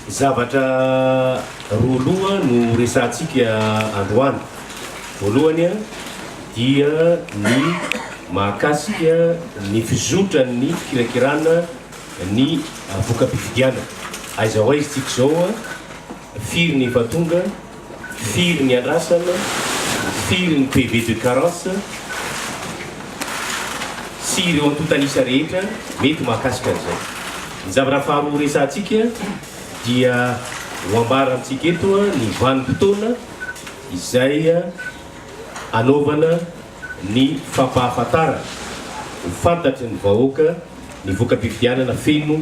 zavatra roaloha no resantsika androany. Voalohany dia ny mahakasika ny fizotrany fikirakirana ny voka-pifidiana. Aizao aizy tsika zao firy ny efa tonga, firy ny andrasana, firy ny PV de carence sy ireo antotanisa rehetra mety mahakasika an'izay. Ny zavatra faharoa resantsika dia ho ambarantsika eto ny vanim-potoana izay anaovana ny fampahafantarana ho fantatry ny vahoaka ny voka-pifidianana feno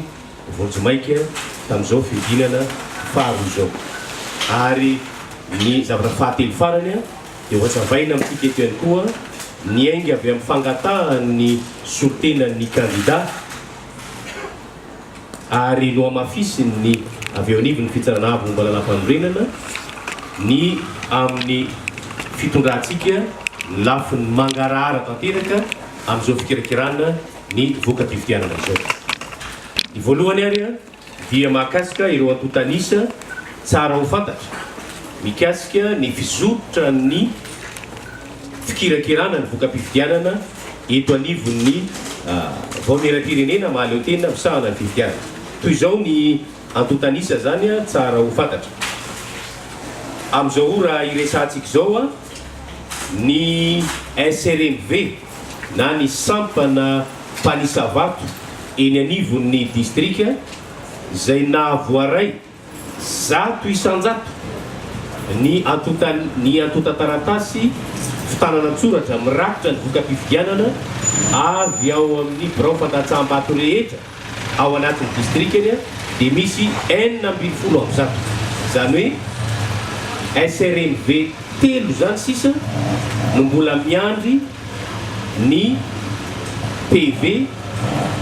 vonjomaika tamin'izao fiodinana faharoa zao. Ary ny zavatra fahatelo farany dia hoatsavaina amintsika eto ihany koa ny ainga avy amin'ny fangatahan'ny solotenan'ny candidat ary no amafisiny ny avy eo anivon'ny fitsarana avy momba lalam-panorenana ny amin'ny fitondrantsika lafin'ny mangarahara tanteraka amin'izao fikirakirana ny voka-pifidianana izao. Ny voalohany ary dia mahakasika ireo antotanisa tsara ho fantatra mikasika ny fizotra ny fikirakirana ny voka-pifidianana eto anivon'ny vaomeram-pirenena mahaleo tena misahana ny fifidianana. Toy izao ny antotanisa zany tsara ho fantatra. Amin'izao raha iresantsika zao ny SRMV na ny sampana mpanisavato eny anivon'ny distrika izay nahavoaray 100 isanjato ny antotantaratasy fitanana-tsoratra mirakitra ny voka-pifidianana avy ao amin'ny birao fandatsaham-bato rehetra ao anatin'ny distrikany dia misy 470. Zany hoe SRMV telo zany sisa no mbola miandry ny PV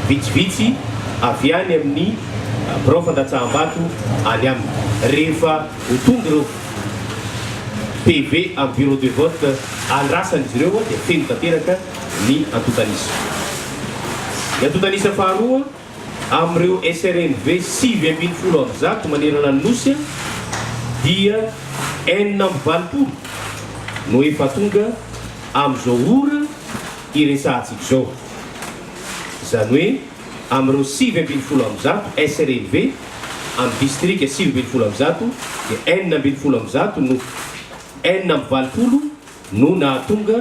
vitsivitsy avy any amin'ny birao fandatsaham-bato any aminy. Rehefa ho tonga ireo PV amin'ny bureau de vote andrasan'izy ireo dia feno tanteraka ny antotanisa. Ny antotanisa faharoa amin'ireo SRMV 5.70 manerana ny nosy dia 420 no efa tonga amin'izao ora iresantsika zao. Zany hoe amin'ireo 5.70 SRMV amin'ny distrika 5.70 dia 420 no 420 no nahatonga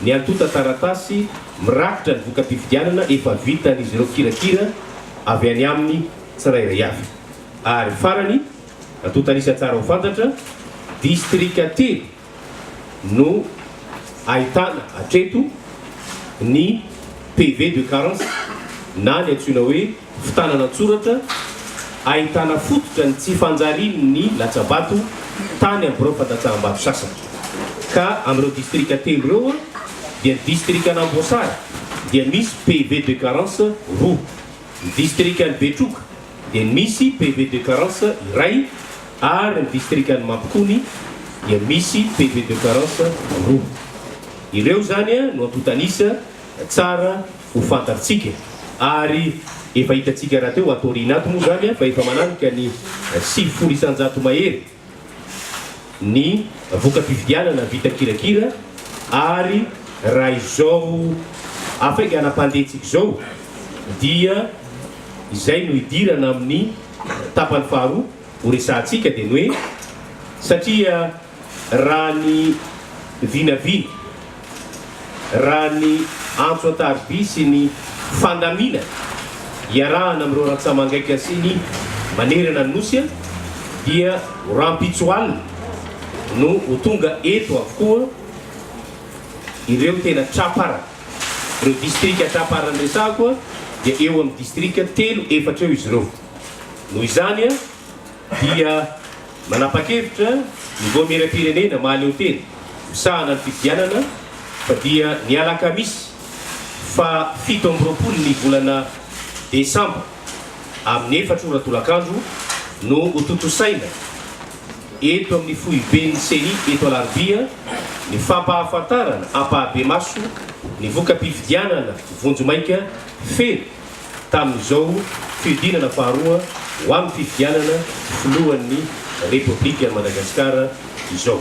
ny antota-taratasy mirakitra ny voka-pifidianana efa vitan'izy ireo kirakira avy any amin'ny tsirairay avy. Ary farany antotanisa tsara ho fantatra distrika telo no ahitana hatreto ny PV de carence na ny antsoina hoe fitanana-tsoratra ahitana fototra ny tsy fanjariny ny latsabato tany amin'ny birao fandatsaham-bato sasany. Ka amin'ireo distrika telo ireo dia distrika an'Amboasary dia misy PV de carence roa. Ny distrika ny Betroka dia misy PV de carence iray ary ny distrika ny Mampikony dia misy PV de carence roa. Ireo zany no antotanisa tsara ho fantatsika. Ary efa hitantsika raha teo atorinato moa zany fa efa mananika ny 900 isanjato mahery ny voka-pifidianana vita kirakira. Ary raha izao afaka anampandehantsika zao dia izay no hidirana amin'ny tapany faharoa ho resantsika dia ny hoe satria raha ny vinavina raha ny antso atarby sy ny fandamina iarahana amin'ireo ratsamangaika sy ny manerana ny nosy dia rampitsoalina no ho tonga eto avokoa ireo tena trapara. Ireo distrika trapara ny resako dia eo amin'ny distrika telo efatra eo izy ireo. Noho izany dia manapa-kevitra ny vaomeram-pirenena mahaleo tena misahana ny fifidianana fa dia ny alakamisy fa 7 ny volana desambra amin'ny 4 ora tolakandro no ho totosaina eto amin'ny foiben'ny seni eto alarobia ny fampahafantarana ampahabe maso ny voka-pifidianana vonjomaika feno tamin'izao fiodinana faharoa ho amin'ny fifidianana filohan'ny Repoblika Madagasikara izao.